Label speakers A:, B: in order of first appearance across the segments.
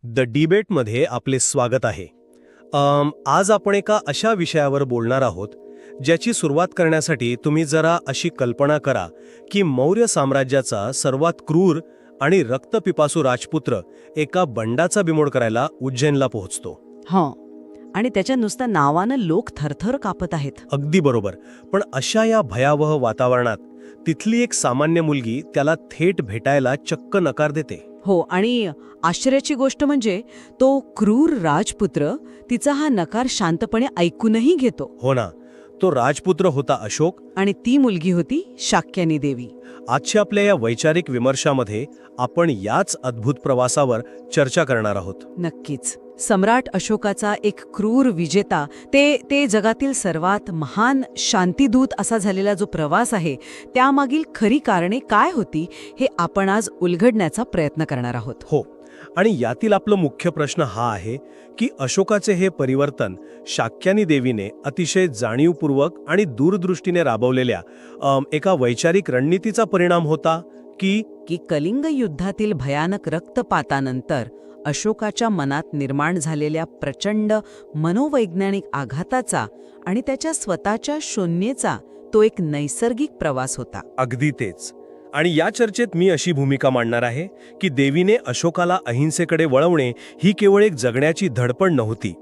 A: The डिबेटमध्ये आपले स्वागत आहे. आज आपण एका अशा विषयावर बोलणार आहोत ज्याची सुरुवात करण्यासाठी तुम्ही जरा अशी कल्पना करा की मौर्य साम्राज्याचा सर्वात क्रूर आणि रक्तपिपासू राजपुत्र एका बंडाचा बिमोड करायला उज्जैनला पोहोचतो.
B: हां. आणि त्याच्या नुसत्या नावानं लोक थरथर कापत आहेत.
A: अगदी बरोबर. पण अशा या भयावह वातावरणात तिथली एक सामान्य मुलगी त्याला थेट भेटायला चक्क नकार देते.
B: हो, आणि आश्चर्याची गोष्ट म्हणजे तो क्रूर राजपुत्र तिचा हा नकार शांतपणे ऐकूनही घेतो.
A: हो ना, तो राजपुत्र होता अशोक.
B: आणि ती मुलगी होती शाक्यानी देवी.
A: आजच्या आपल्या या वैचारिक विमर्शामध्ये आपण याच अद्भुत प्रवासावर चर्चा करणार आहोत.
B: नक्कीच. सम्राट अशोकाचा एक क्रूर विजेता, ते जगातील सर्वात महान शांतिदूत असा झालेला जो प्रवास आहे, त्यामागील खरी कारणे काय होती हे आपण आज उलगडण्याचा प्रयत्न करणार आहोत.
A: हो, आणि यातील आपला मुख्य प्रश्न हा आहे की अशोकाचे हे परिवर्तन शाक्यानी देवीने अतिशय जाणीवपूर्वक आणि दूरदृष्टीने राबवलेल्या एका वैचारिक रणनीतीचा परिणाम होता की
B: कलिंग युद्धातील भयानक रक्तपातानंतर अशोकाच्या मनात निर्माण झालेल्या प्रचंड मनोवैज्ञानिक आघाताचा आणि त्याच्या स्वतःच्या शून्येचा तो एक नैसर्गिक प्रवास होता.
A: अगदी तेच. आणि या चर्चेत मी अशी भूमिका मांडणार आहे की देवीने अशोकाला अहिंसेकडे वळवणे ही केवळ एक जगण्याची धडपड नव्हती,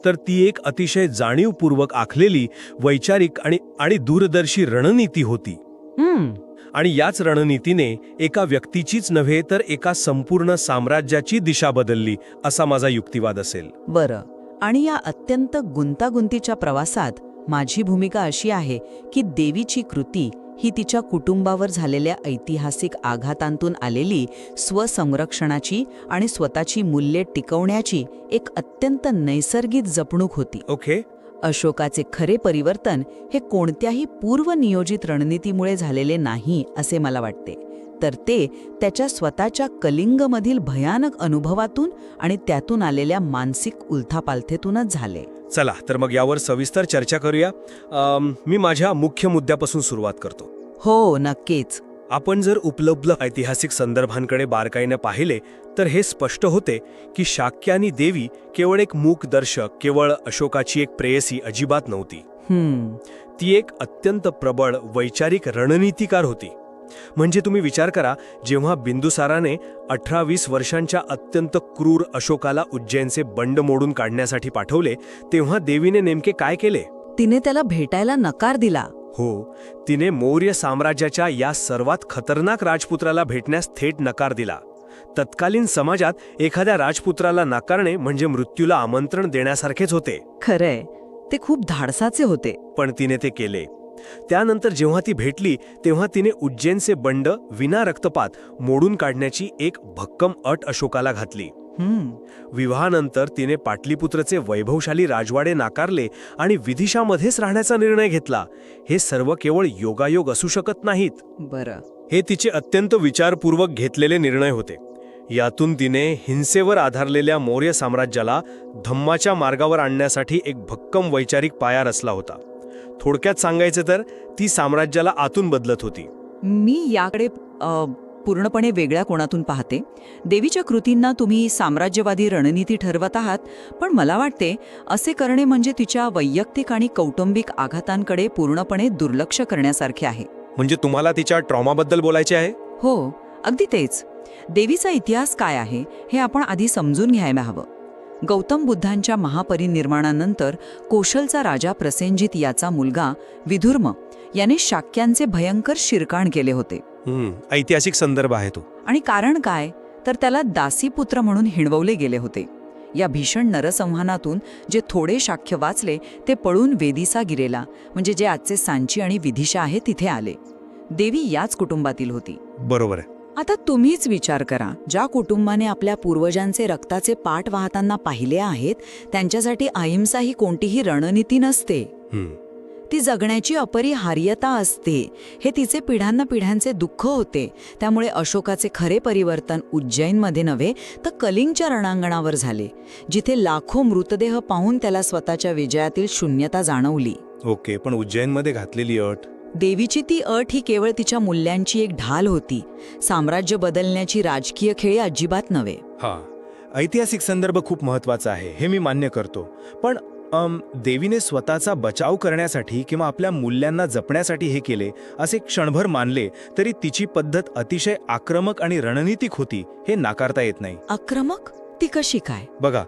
A: तर ती एक अतिशय जाणीवपूर्वक आखलेली वैचारिक आणि दूरदर्शी रणनीती होती. आणि याच रणनीतीने एका व्यक्तीचीच नव्हे तर एका संपूर्ण साम्राज्याची दिशा बदलली असा माझा युक्तिवाद असेल.
B: बरं. आणि या अत्यंत गुंतागुंतीच्या प्रवासात माझी भूमिका अशी आहे की देवीची कृती ही तिच्या कुटुंबावर झालेल्या ऐतिहासिक आघातांतून आलेली स्वसंरक्षणाची आणि स्वतःची मूल्ये टिकवण्याची एक अत्यंत नैसर्गिक जपणूक होती.
A: ओके.
B: अशोकाचे खरे परिवर्तन हे कोणत्याही पूर्वनियोजित रणनीतीमुळे झालेले नाही असे मला वाटते, तर ते त्याच्या स्वतःच्या कलिंगमधील भयानक अनुभवातून आणि त्यातून आलेल्या मानसिक उलथापालथेतूनच झाले.
A: चला तर मग यावर सविस्तर चर्चा करूया. मी माझ्या मुख्य मुद्द्यापासून सुरुवात करतो.
B: हो, नक्कीच.
A: आपण जर उपलब्ध ऐतिहासिक संदर्भांकडे बारकाईने पाहिले तर हे स्पष्ट होते की शाक्यानी देवी केवळ एक मूक दर्शक, केवळ अशोकाची एक प्रेयसी अजिबात नव्हती. ती एक अत्यंत प्रबळ वैचारिक रणनीतिकार होती. म्हणजे तुम्ही विचार करा, जेव्हा बिंदुसाराने 18-20 वर्षांच्या अत्यंत क्रूर अशोकाला उज्जैनचे बंड मोडून काढण्यासाठी पाठवले, तेव्हा देवीने नेमके काय केले?
B: तिने त्याला भेटायला नकार दिला.
A: हो, तिने मौर्य साम्राज्याच्या या सर्वात खतरनाक राजपुत्राला भेटण्यास थेट नकार दिला. तत्कालीन समाजात एखाद्या राजपुत्राला नाकारणे म्हणजे मृत्यूला आमंत्रण देण्यासारखेच होते.
B: खरंय, ते खूप धाडसाचे होते.
A: पण तिने ते केले. त्यानंतर जेव्हा ती भेटली तेव्हा तिने उज्जैनचे बंड विना रक्तपात मोडून काढण्याची एक भक्कम अट अशोकाला घातली. विवाहानंतर तिने पाटलीपुत्रचे वैभवशाली राजवाडे नाकारले आणि विदिशामध्येच राहण्याचा निर्णय घेतला. हे सर्व केवळ योगायोग असू शकत नाहीत.
B: बरं.
A: हे तिचे अत्यंत विचारपूर्वक घेतलेले निर्णय होते. यातून तिने हिंसेवर आधारलेल्या मौर्य साम्राज्याला धम्माच्या मार्गावर आणण्यासाठी एक भक्कम वैचारिक पाया रचला होता. थोडक्यात सांगायचं तर ती साम्राज्याला आतून बदलत होती.
B: मी याकडे पूर्णपणे वेगळ्या कोणातून पाहते. देवीच्या कृतींना तुम्ही साम्राज्यवादी रणनीती ठरवत आहात, पण मला वाटते असे करणे म्हणजे तिच्या वैयक्तिक आणि कौटुंबिक आघातांकडे पूर्णपणे दुर्लक्ष करण्यासारखे आहे.
A: म्हणजे तुम्हाला तिच्या ट्रॉमाबद्दल बोलायचे आहे?
B: हो, अगदी तेच. देवीचा इतिहास काय आहे हे आपण आधी समजून घ्यायला हवं. गौतम बुद्धांच्या महापरिनिर्वाणानंतर कोशलचा राजा प्रसेनजित याचा मुलगा विधुर्म याने शाक्यांचे भयंकर शिरकाण केले होते.
A: ऐतिहासिक संदर्भ आहे तो.
B: आणि कारण काय, तर त्याला दासीपुत्र म्हणून हिणवले गेले होते. या भीषण नरसंहानातून जे थोडे शाक्य वाचले ते पळून वेदिसा गिरेला, म्हणजे जे आजचे सांची आणि विदिशा आहे, तिथे आले. देवी याच कुटुंबातील होती.
A: बरोबर आहे.
B: आता तुम्हीच विचार करा, ज्या कुटुंबाने आपल्या पूर्वजांचे रक्ताचे पाठ वाहताना पाहिले आहेत त्यांच्यासाठी अहिंसा ही कोणतीही रणनीती नसते. ती जगण्याची अपरिहार्यता असते. हे तिचे पिढ्यांचे दुःख होते. त्यामुळे अशोकाचे खरे परिवर्तन उज्जैनमध्ये नव्हे तर कलिंगच्या रणांगणावर झाले, जिथे लाखो मृतदेह पाहून त्याला स्वतःच्या विजयातील शून्यता जाणवली.
A: ओके, पण उज्जैनमध्ये घातलेली अट?
B: देवीची ती अट ही केवळ तिच्या मूल्यांची एक ढाल होती. साम्राज्य बदलण्याची राजकीय खेळी अजिबात नव्हे.
C: ऐतिहासिक संदर्भ खूप महत्वाचा आहे, हे मी मान्य करतो. पण देवीने स्वतःचा बचाव करण्यासाठी किंवा आपल्या मूल्यांना जपण्यासाठी हे केले असे क्षणभर मानले तरी तिची पद्धत अतिशय आक्रमक आणि रणनीतिक होती, हे नाकारता येत नाही.
B: आक्रमक? ती कशी काय?
C: बघा,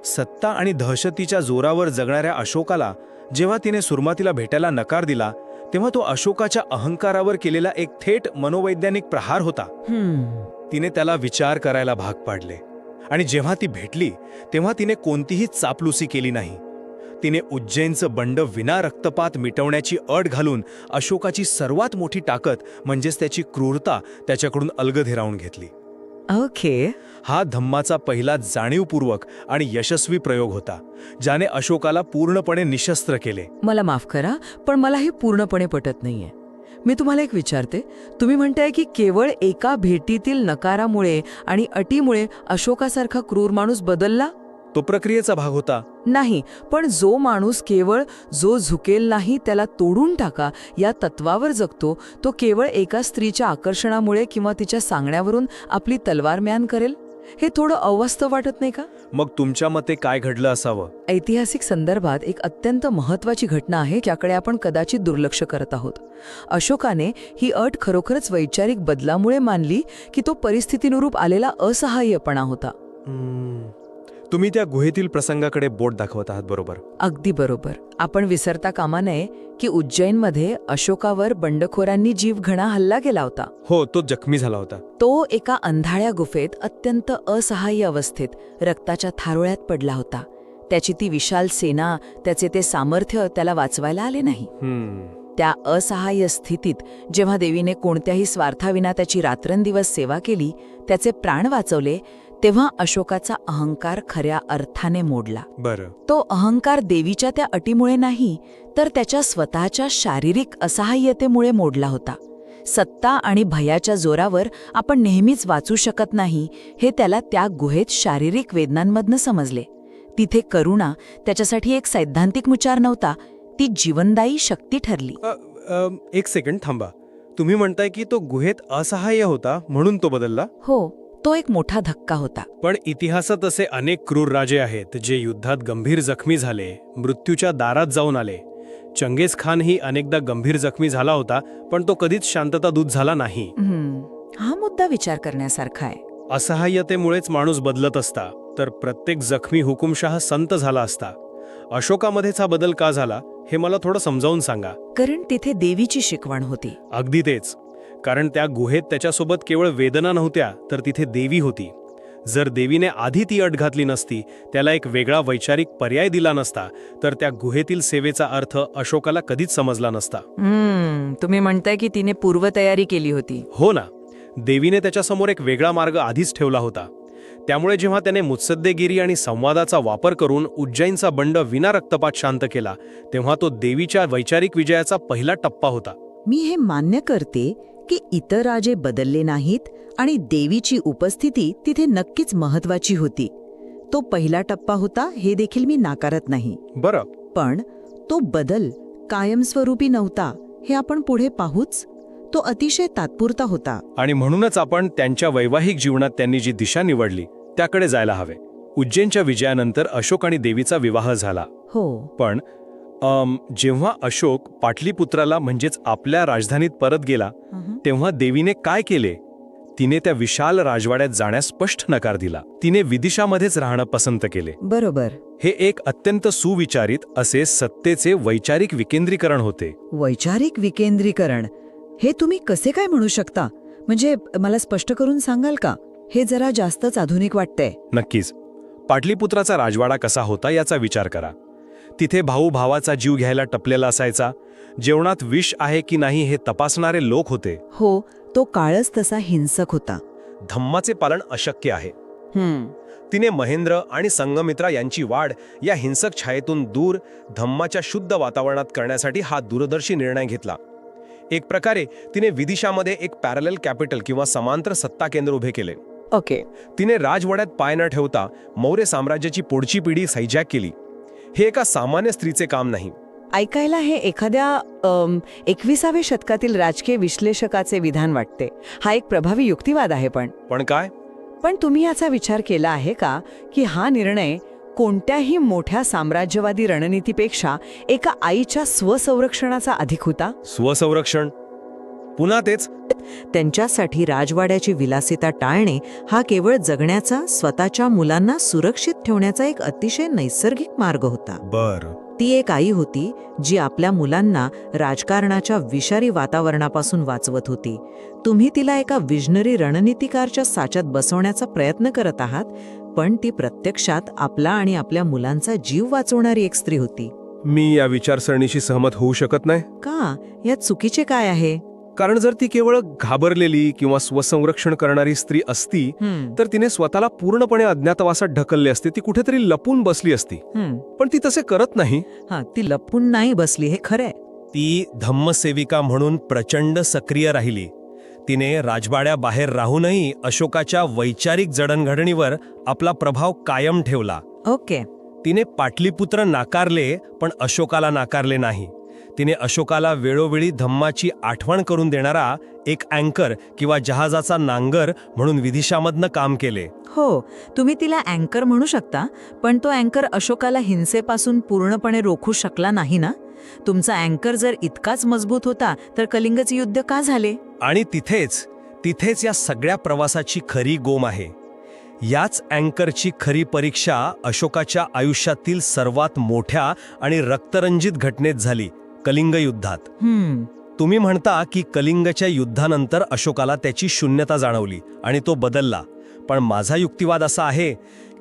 C: सत्ता आणि दहशतीच्या जोरावर जगणाऱ्या अशोकाला जेव्हा तिने सुरुवातीला भेटायला नकार दिला तेव्हा तो अशोकाच्या अहंकारावर केलेला एक थेट मनोवैज्ञानिक प्रहार होता. तिने त्याला विचार करायला भाग पाडले आणि जेव्हा ती भेटली तेव्हा तिने कोणतीही चापलुसी केली नाही. तिने उज्जैनचं बंड विना रक्तपात मिटवण्याची अट घालून अशोकाची सर्वात मोठी ताकद म्हणजेच त्याची क्रूरता त्याच्याकडून अलगद हिरावून घेतली.
B: ओके.
C: हा धम्माचा पहिला जाणीवपूर्वक आणि यशस्वी प्रयोग होता, ज्याने अशोकाला पूर्णपणे निशस्त्र केले.
D: मला माफ करा, पण मला हे पूर्णपणे पटत नाहीये. मी तुम्हाला एक विचारते, तुम्ही म्हणताय की केवळ एका भेटीतील नकारामुळे आणि अटीमुळे अशोकासारखा क्रूर माणूस बदलला?
C: तो प्रक्रियेचा भाग होता.
D: नाही, पण जो माणूस केवळ जो झुकेल नाही त्याला तोडून टाका या तत्वावर जगतो, तो केवळ एका स्त्रीच्या आकर्षणामुळे किंवा तिच्या सांगण्यावरून आपली तलवार म्यान करेल? हे थोडं अवास्तव वाटत नाही का?
C: मग तुमच्या मते काय घडलं असावं?
D: ऐतिहासिक संदर्भात एक अत्यंत महत्त्वाची घटना आहे, ज्याकडे आपण कदाचित दुर्लक्ष करत आहोत. अशोकाने ही अट खरोखरच वैचारिक बदलामुळे मानली की तो परिस्थितीनुरूप आलेला असहाय्यपणा होता?
C: तुम्ही त्या गुहेतील प्रसंगाकडे बोट दाखवत आहात, बरोबर?
D: अगदी बरोबर. आपण विसरता कामा नये की उज्जैनमध्ये अशोकावर बंडखोरांनी जीवघेणा हल्ला केला होता.
C: हो, तो जखमी झाला होता.
D: तो एका अंधाळ्या गुफेत अत्यंत असहाय्य अवस्थेत रक्ताच्या थारोळ्यात पडला होता. त्याची ती विशाल सेना, त्याचे ते सामर्थ्य त्याला वाचवायला आले नाही. त्या असहाय्य स्थितीत जेव्हा देवीने कोणत्याही स्वार्थाविना त्याची रात्रंदिवस सेवा केली, त्याचे प्राण वाचवले, तेव्हा अशोकाचा अहंकार खऱ्या अर्थाने मोडला.
C: बरं.
D: तो अहंकार देवीच्या त्या अटीमुळे नाही, तर त्याच्या स्वतःच्या शारीरिक असहाय्यतेमुळे मोडला होता. सत्ता आणि भयाच्या जोरावर आपण नेहमीच वाचू शकत नाही, हे त्याला त्या गुहेत शारीरिक वेदनांमधनं समजले. तिथे करुणा त्याच्यासाठी एक सैद्धांतिक विचार नव्हता, ती जीवनदायी शक्ती ठरली.
C: एक सेकंड थांबा. तुम्ही म्हणताय की तो गुहेत असहाय्य होता म्हणून तो बदलला?
D: हो, तो एक मोठा धक्का होता.
A: पण इतिहासात असे अनेक क्रूर राजे आहेत जे युद्धात गंभीर जखमी झाले, मृत्यूच्या दारात जाऊन आले. चंगेज खान ही अनेकदा गंभीर जखमी झाला होता, पण तो कधीच शांततादूत झाला नाही.
B: हा मुद्दा विचार करण्यासारखा आहे.
A: असहाय्यतेमुळेच माणूस बदलत असता, तर प्रत्येक जखमी हुकुमशाह संत झाला असता. अशोकामध्येच हा बदल का झाला हे मला थोडं समजावून सांगा.
B: कारण तिथे देवीची शिकवण होती.
A: अगदी तेच. कारण त्या गुहेत त्याच्यासोबत केवळ वेदना नव्हत्या, तर तिथे देवी होती. जर देवीने आधी ती अट घातली नसती, त्याला एक वेगळा वैचारिक पर्याय दिला नसता, तर त्या गुहेतील सेवेचा अर्थ अशोकाला कधीच समजला नसता.
D: तुम्ही म्हणताय की तिने पूर्वतयारी केली होती?
A: हो ना. देवीने त्याच्यासमोर एक वेगळा मार्ग आधीच ठेवला होता. त्यामुळे जेव्हा त्याने मुत्सद्देगिरी आणि संवादाचा वापर करून उज्जैनचा बंड विना रक्तपात शांत केला, तेव्हा तो देवीच्या वैचारिक विजयाचा पहिला टप्पा होता.
B: मी हे मान्य करते की इतर राजे बदलले नाहीत आणि देवीची उपस्थिती तिथे नक्कीच महत्वाची होती. तो पहिला टप्पा होता, हे देखील मी नाकारत नाही.
C: बरं.
B: पण तो बदल कायमस्वरूपी नव्हता, हे आपण पुढे पाहूच. तो अतिशय तात्पुरता होता.
A: आणि म्हणूनच आपण त्यांच्या वैवाहिक जीवनात त्यांनी जी दिशा निवडली त्याकडे जायला हवे. उज्जैनच्या विजयानंतर अशोक आणि देवीचा विवाह झाला.
B: हो.
A: पण जेव्हा अशोक पाटलीपुत्राला म्हणजेच आपल्या राजधानीत परत गेला, तेव्हा देवीने काय केले? तिने त्या विशाल राजवाड्यात जाण्यास स्पष्ट नकार दिला. तिने विदिशामध्येच राहणं पसंत केले.
B: बरोबर.
A: हे एक अत्यंत सुविचारित असे सत्तेचे वैचारिक विकेंद्रीकरण होते.
B: वैचारिक विकेंद्रीकरण हे तुम्ही कसे काय म्हणू शकता? म्हणजे मला स्पष्ट करून सांगाल का? हे जरा जास्तच आधुनिक वाटतंय.
A: नक्कीच. पाटलीपुत्राचा राजवाडा कसा होता याचा विचार करा. तिथे भाऊ भावाचा जीव घ्यायला टपलेला असायचा. जेवणात विष आहे की नाही हे तपासणारे लोक होते.
B: हो, तो काळच तसा हिंसक होता.
A: धम्माचे पालन अशक्य आहे. तिने महेंद्र आणि संघमित्रा यांची वाढ या हिंसक छायेतून दूर धम्माच्या शुद्ध वातावरणात करण्यासाठी हा दूरदर्शी निर्णय घेतला. एक प्रकारे तिने विदिशामध्ये एक पॅरलल कॅपिटल किंवा समांतर सत्ता केंद्र उभे केले.
D: ओके.
A: तिने राजवाड्यात पाय न ठेवता मौर्य साम्राज्याची पुढची पिढी हायजॅक केली. हे एका सामान्य स्त्रीचे काम नाही.
D: ऐकायला हे एखाद्या 21व्या शतकातील राजकीय विश्लेषकाचे विधान वाटते. हा एक प्रभावी युक्तिवाद आहे. पण
A: काय?
B: पण तुम्ही याचा विचार केला आहे का की हा निर्णय कोणत्याही मोठ्या साम्राज्यवादी रणनीतीपेक्षा एका आईच्या स्वसंरक्षणाचा अधिक होता?
A: स्वसंरक्षण? पुन्हा तेच.
D: त्यांच्यासाठी राजवाड्याची विलासिता टाळणे हा केवळ जगण्याचा, स्वतःच्या मुलांना सुरक्षित ठेवण्याचा एक अतिशय नैसर्गिक मार्ग होता.
A: बर.
D: ती एक आई होती जी आपल्या मुलांना राजकारणाच्या विषारी वातावरणापासून वाचवत होती. तुम्ही तिला एका विजनरी रणनीतिकारच्या साच्यात बसवण्याचा प्रयत्न करत आहात, पण ती प्रत्यक्षात आपला आणि आपल्या मुलांचा जीव वाचवणारी एक स्त्री होती.
A: मी या विचारसरणीशी सहमत होऊ शकत नाही.
D: का? यात चुकीचे काय आहे?
A: कारण जर ती केवळ घाबरलेली किंवा स्वसंरक्षण करणारी स्त्री असती तर तिने स्वतःला पूर्णपणे अज्ञातवासात ढकलले असते. ती कुठेतरी लपून बसली असती. पण ती तसे करत नाही.
D: ती लपून नाही बसली, हे खरंय.
A: ती धम्मसेविका म्हणून प्रचंड सक्रिय राहिली. तिने राजवाड्याबाहेर राहूनही अशोकाच्या वैचारिक जडणघडणीवर आपला प्रभाव कायम ठेवला.
D: ओके.
A: तिने पाटलीपुत्र नाकारले पण अशोकाला नाकारले नाही. तिने अशोकाला वेळोवेळी धम्माची आठवण करून देणारा एक अँकर किंवा जहाजाचा नांगर म्हणून विदिशामधनं काम केले.
D: हो, तुम्ही तिला अँकर म्हणू शकता, पण तो अँकर अशोकाला हिंसेपासून पूर्णपणे रोखू शकला नाही ना. तुमचा अँकर जर इतकाच मजबूत होता तर कलिंगचे युद्ध का झाले?
A: आणि तिथेच या सगळ्या प्रवासाची खरी गोम आहे. याच अँकरची खरी परीक्षा अशोकाच्या आयुष्यातील सर्वात मोठ्या आणि रक्तरंजित घटनेत झाली, कलिंग युद्धात. तुम्ही म्हणता की कलिंगच्या युद्धानंतर अशोकाला त्याची शून्यता जाणवली आणि तो बदलला. पण माझा युक्तिवाद असा आहे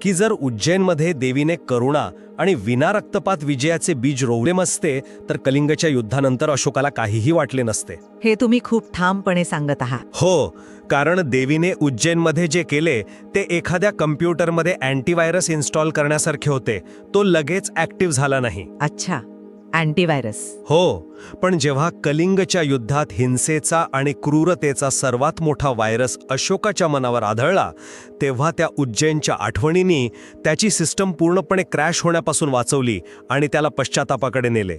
A: की जर उज्जैनमध्ये देवीने करुणा आणि विना रक्तपात विजयाचे बीज रोवले नसते तर कलिंगच्या युद्धानंतर अशोकाला काहीही वाटले नसते.
D: हे तुम्ही खूप ठामपणे सांगत आहात.
A: हो, कारण देवीने उज्जैनमध्ये जे केले ते एखाद्या कम्प्युटरमध्ये अँटीव्हायरस इन्स्टॉल करण्यासारखे होते. तो लगेच ऍक्टिव्ह झाला नाही.
D: अच्छा, अँटीव्हायरस.
A: हो, पण जेव्हा कलिंगच्या युद्धात हिंसेचा आणि क्रूरतेचा सर्वात मोठा व्हायरस अशोकाच्या मनावर आढळला तेव्हा त्या उज्जैनच्या आठवणींनी त्याची सिस्टम पूर्णपणे क्रॅश होण्यापासून वाचवली आणि त्याला पश्चातापाकडे नेले.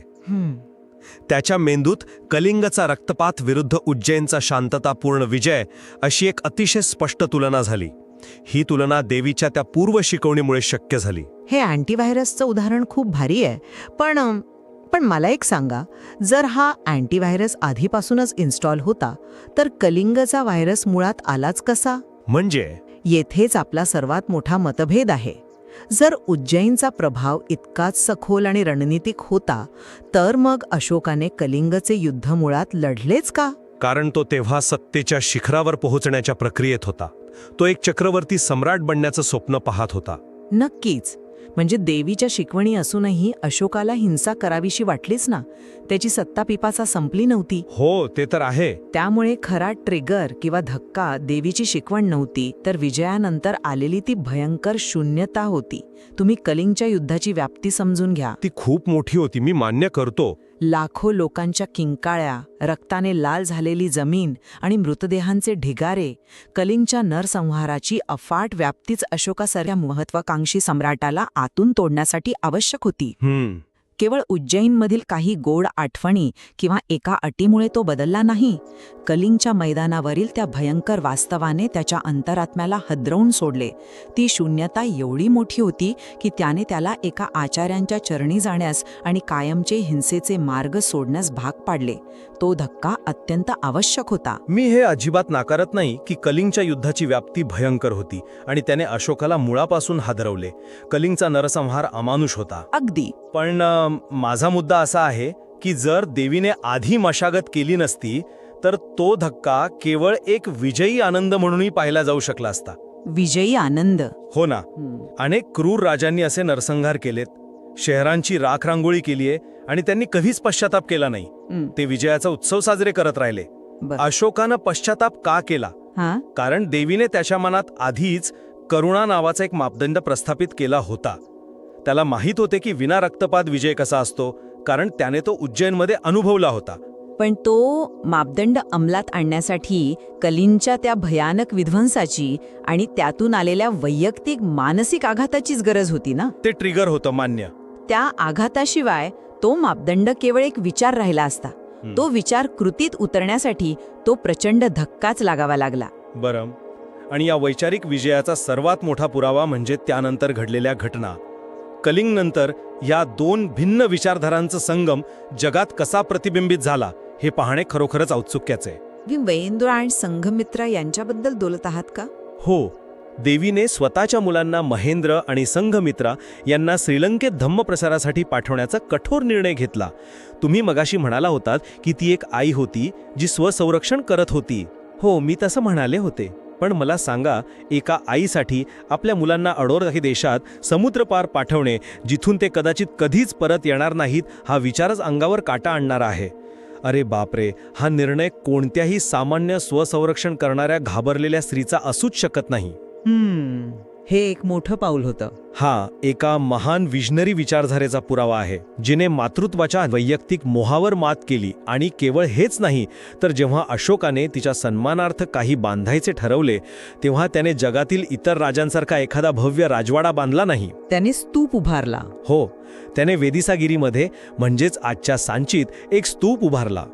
A: त्याच्या मेंदूत कलिंगचा रक्तपात विरुद्ध उज्जैनचा शांततापूर्ण विजय अशी एक अतिशय स्पष्ट तुलना झाली. ही तुलना देवीच्या त्या पूर्व शिकवणीमुळे शक्य झाली.
D: हे अँटीव्हायरसचं उदाहरण खूप भारी आहे, पण मला एक सांगा, जर हा अँटीव्हायरस आधीपासूनच इन्स्टॉल होता तर कलिंगचा व्हायरस मुळात आलाच कसा?
A: म्हणजे
D: येथेच आपला सर्वात मोठा मतभेद आहे. जर उज्जैनचा प्रभाव इतकाच सखोल आणि रणनीतिक होता तर मग अशोकाने कलिंगचे युद्ध मुळात लढलेच का?
A: कारण तो तेव्हा सत्तेच्या शिखरावर पोहोचण्याच्या प्रक्रियेत होता. तो एक चक्रवर्ती सम्राट बनण्याचं स्वप्न पाहत होता.
D: नक्कीच. म्हणजे देवीच्या शिकवणी असूनही अशोकाला हिंसा करावीशी वाटलीच ना. त्याची सत्ता पिपासा संपली नव्हती.
A: हो, ते तर आहे.
D: त्यामुळे खरा ट्रिगर किंवा धक्का देवीची शिकवण नव्हती तर विजयानंतर आलेली ती भयंकर शून्यता होती. तुम्ही कलिंगच्या युद्धाची व्याप्ती समजून घ्या.
A: ती खूप मोठी होती, मी मान्य करतो.
D: लाखो लोकांच्या किंकाळ्या, रक्ताने लाल झालेली जमीन आणि मृतदेहांचे ढिगारे. कलिंगच्या नरसंहाराची अफाट व्याप्तीच अशोकासारख्या महत्वाकांक्षी सम्राटाला आतून तोडण्यासाठी आवश्यक होती. केवळ उज्जैनमधील काही गोड आठवणी किंवा एका अटीमुळे तो बदलला नाही. कलिंगच्या मैदानावरील त्या भयंकर वास्तवाने त्याच्या अंतरात्म्याला हदरवून सोडले. ती शून्यता एवढी मोठी होती की त्याने त्याला एका आचार्यांच्या चरणी जाण्यास आणि कायमचे हिंसेचे मार्ग सोडण्यास भाग पाडले. तो धक्का अत्यंत आवश्यक होता.
C: मी हे अजिबात नाकारत नाही की कलिंगच्या युद्धाची व्याप्ती भयंकर होती आणि त्याने अशोकाला मुळापासून हादरवले. कलिंगचा नरसंहार अमानुष होता.
D: अगदी.
C: पण माझा मुद्दा असा आहे की जर देवीने आधी मशागत केली नसती तर तो धक्का केवळ एक विजयी आनंद म्हणूनही पाहिला जाऊ शकला असता.
D: विजयी आनंद?
C: हो ना. अनेक क्रूर राजांनी असे नरसंहार केलेत, शहरांची राखरांगोळी केलीये आणि त्यांनी कधीच पश्चाताप केला नाही. ते विजयाचा उत्सव साजरे करत राहिले. अशोकानं पश्चाताप का केला? कारण देवीने त्याच्या मनात आधीच करुणा नावाचा एक मापदंड प्रस्थापित केला होता. त्याला माहीत होते की विना रक्तपात विजय कसा असतो, कारण त्याने तो उज्जैनमध्ये अनुभवला होता.
D: पण तो मापदंड अंमलात आणण्यासाठी कलिंगच्या त्या भयानक विध्वंसाची आणि त्यातून आलेल्या वैयक्तिक मानसिक आघाताचीच गरज होती ना.
C: ते ट्रिगर होतं, मान्य.
D: त्या आघाताशिवाय तो मापदंड केवळ एक विचार राहिला असता. तो विचार कृतीत उतरण्यासाठी तो प्रचंड धक्काच लागावा लागला.
C: बरं,
A: आणि या वैचारिक विजयाचा सर्वात मोठा पुरावा म्हणजे त्यानंतर घडलेल्या घटना. कलिंगनंतर या दोन भिन्न विचारधारांचा संगम जगात कसा प्रतिबिंबित झाला हे पाहणे खरोखरच औत्सुक्याचे.
B: वेंद्र आणि संघमित्रा यांच्याबद्दल बोलत आहात का?
A: हो, देवीने स्वतःच्या मुलांना महेंद्र आणि संघमित्रा यांना श्रीलंकेत धम्मप्रसारासाठी पाठवण्याचा कठोर निर्णय घेतला. तुम्ही मगाशी म्हणाला होतात की ती एक आई होती जी स्वसंरक्षण करत होती. हो, मी तसं म्हणाले होते. पण मला सांगा, एका आईसाठी आपल्या मुलांना अडोरही देशात समुद्रपार पाठवणे, जिथून ते कदाचित कधीच परत येणार नाहीत, हा विचारच अंगावर काटा आणणारा आहे. अरे बापरे, हा निर्णय कोणत्याही सामान्य स्वसंरक्षण करणाऱ्या घाबरलेल्या स्त्रीचा असूच शकत नाही.
B: हे एक मोठं पाऊल होतं.
A: हा एका महान विजनरी विचारधारेचा पुरावा आहे, जिने मातृत्वाच्या वैयक्तिक मोहावर मात केली. आणि केवळ हेच नाही, तर जेव्हा अशोकाने तिच्या सन्मानार्थ काही बांधायचे ठरवले, तेव्हा त्याने जगातील इतर राजांसारखा एखादा भव्य राजवाडा बांधला नाही.
B: त्याने स्तूप उभारला.
A: हो, त्याने वेदिसागिरीमध्ये म्हणजेच आजच्या सांचीत एक स्तूप उभारला.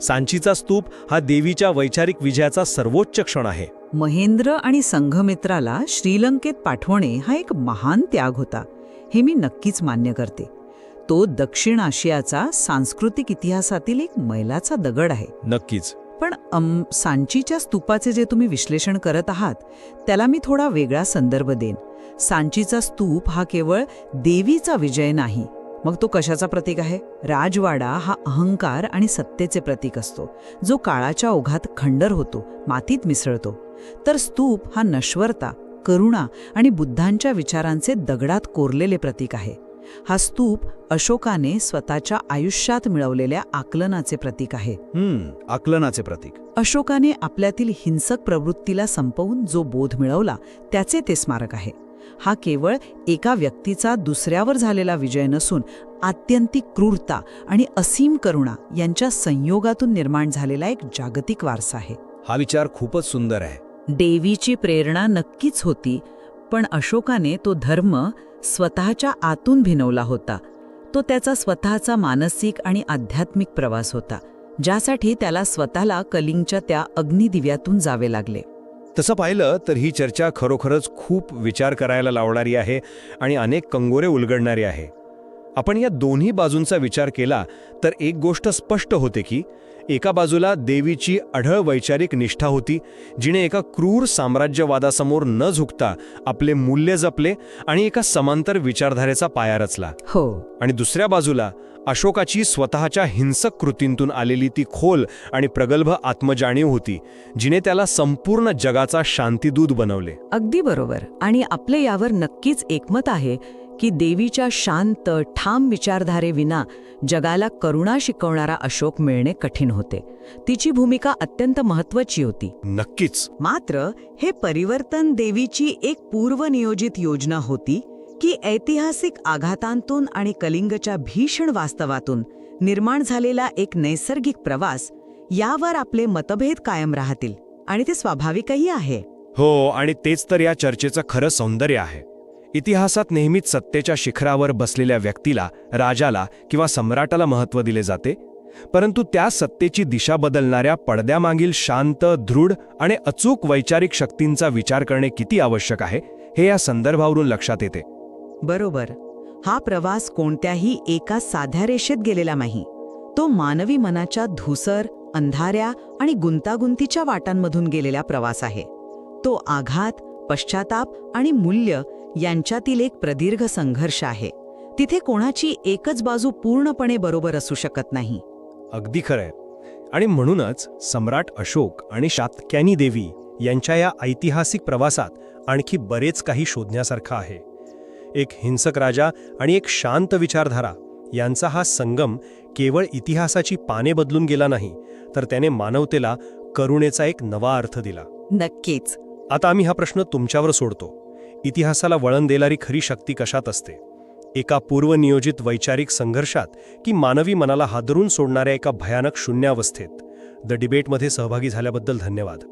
A: सांचीचा स्तूप हा देवीच्या वैचारिक विजयाचा सर्वोच्च क्षण आहे.
B: महेंद्र आणि संघमित्राला श्रीलंकेत पाठवणे हा एक महान त्याग होता, हे मी नक्कीच मान्य करते. तो दक्षिण आशियाचा सांस्कृतिक इतिहासातील एक मैलाचा दगड आहे.
A: नक्कीच.
B: पण सांचीच्या स्तूपाचे जे तुम्ही विश्लेषण करत आहात, त्याला मी थोडा वेगळा संदर्भ देईन. सांचीचा स्तूप हा केवळ देवीचा विजय नाही, मग तो कशाचा प्रतीक आहे? राजवाडा हा अहंकार आणि सत्तेचे प्रतीक असतो, जो काळाच्या ओघात खंडर होतो, मातीत मिसळतो. तर स्तूप हा नश्वरता, करुणा आणि बुद्धांच्या विचारांचे दगडात कोरलेले प्रतीक आहे. हा स्तूप अशोकाने स्वतःच्या आयुष्यात मिळवलेल्या आकलनाचे प्रतीक आहे.
C: आकलनाचे प्रतीक.
B: अशोकाने आपल्यातील हिंसक प्रवृत्तीला संपवून जो बोध मिळवला, त्याचे ते स्मारक आहे. हा केवळ एका व्यक्तीचा दुसऱ्यावर झालेला विजय नसून आत्यंतिक क्रूरता आणि असीम करुणा यांच्या संयोगातून निर्माण झालेला एक जागतिक वारसा आहे.
C: हा विचार खूपच सुंदर आहे.
B: देवीची प्रेरणा नक्कीच होती, पण अशोकाने तो धर्म स्वतःच्या आतून भिनवला होता. तो त्याचा स्वतःचा मानसिक आणि आध्यात्मिक प्रवास होता, ज्यासाठी त्याला स्वतःला कलिंगच्या त्या अग्निदिव्यातून जावे लागले.
C: तसं पाहिलं तर ही चर्चा खरोखरच खूप विचार करायला लावणारी आहे आणि अनेक कंगोरे उलगडणारी आहे. आपण या दोन्ही बाजूंचा विचार केला तर एक गोष्ट स्पष्ट होते की एका बाजूला देवीची अढळ वैचारिक निष्ठा होती, जिने एका क्रूर साम्राज्यवादासमोर न झुकता आपले मूल्य जपले आणि एका समांतर विचारधारेचा पाया रचला.
B: हो.
C: आणि दुसऱ्या बाजूला अशोकाची स्वतःच्या हिंसक कृतींतून आलेली ती खोल आणि प्रगल्भ आत्मजाणीव होती, जिने त्याला संपूर्ण जगाचा शांतिदूत बनवले.
B: अगदी बरोबर. आणि आपले यावर नक्कीच एकमत आहे की देवीच्या शांत, ठाम विचारधारेविना जगाला करुणा शिकवणारा अशोक मिळणे कठीण होते. तिची भूमिका अत्यंत महत्त्वाची होती.
C: नक्कीच.
B: मात्र हे परिवर्तन देवीची एक पूर्वनियोजित योजना होती की ऐतिहासिक आघातांतून आणि कलिंगच्या भीषण वास्तवातून निर्माण झालेला एक नैसर्गिक प्रवास, यावर आपले मतभेद कायम राहतील आणि ते स्वाभाविकही आहे.
C: हो, आणि तेच तर या चर्चेचं खरं सौंदर्य आहे. इतिहासात नेहमीच सत्तेच्या शिखरावर बसलेल्या व्यक्तीला, राजाला किंवा सम्राटाला महत्त्व दिले जाते, परंतु त्या सत्तेची दिशा बदलणाऱ्या पडद्यामागील शांत, दृढ आणि अचूक वैचारिक शक्तींचा विचार करणे किती आवश्यक आहे, हे या संदर्भावरून लक्षात येते.
B: बरोबर. हा प्रवास कोणत्याही एका साध्या रेषेत गेलेला नाही. तो मानवी मनाच्या धूसर, अंधाऱ्या आणि गुंतागुंतीच्या वाटांमधून गेलेला प्रवास आहे. तो आघात, पश्चाताप आणि मूल्य यांच्यातील एक प्रदीर्घ संघर्ष आहे. तिथे कोणाची एकच बाजू पूर्णपणे बरोबर असू शकत नाही.
A: अगदी खरंय. आणि म्हणूनच सम्राट अशोक आणि शाक्यानी देवी यांच्या या ऐतिहासिक प्रवासात आणखी बरेच काही शोधण्यासारखं आहे. एक हिंसक राजा आणि एक शांत विचारधारा यांचा हा संगम केवळ इतिहासाची पाने बदलून गेला नाही, तर त्याने मानवतेला करुणेचा एक नवा अर्थ दिला.
B: नक्कीच.
A: आता आम्ही हा प्रश्न तुमच्यावर सोडतो. इतिहासाला वळण देणारी खरी शक्ती कशात असते? एका पूर्वनियोजित वैचारिक संघर्षात की मानवी मनाला हादरून सोडणाऱ्या एका भयानक शून्यावस्थेत? द डिबेटमध्ये सहभागी झाल्याबद्दल धन्यवाद.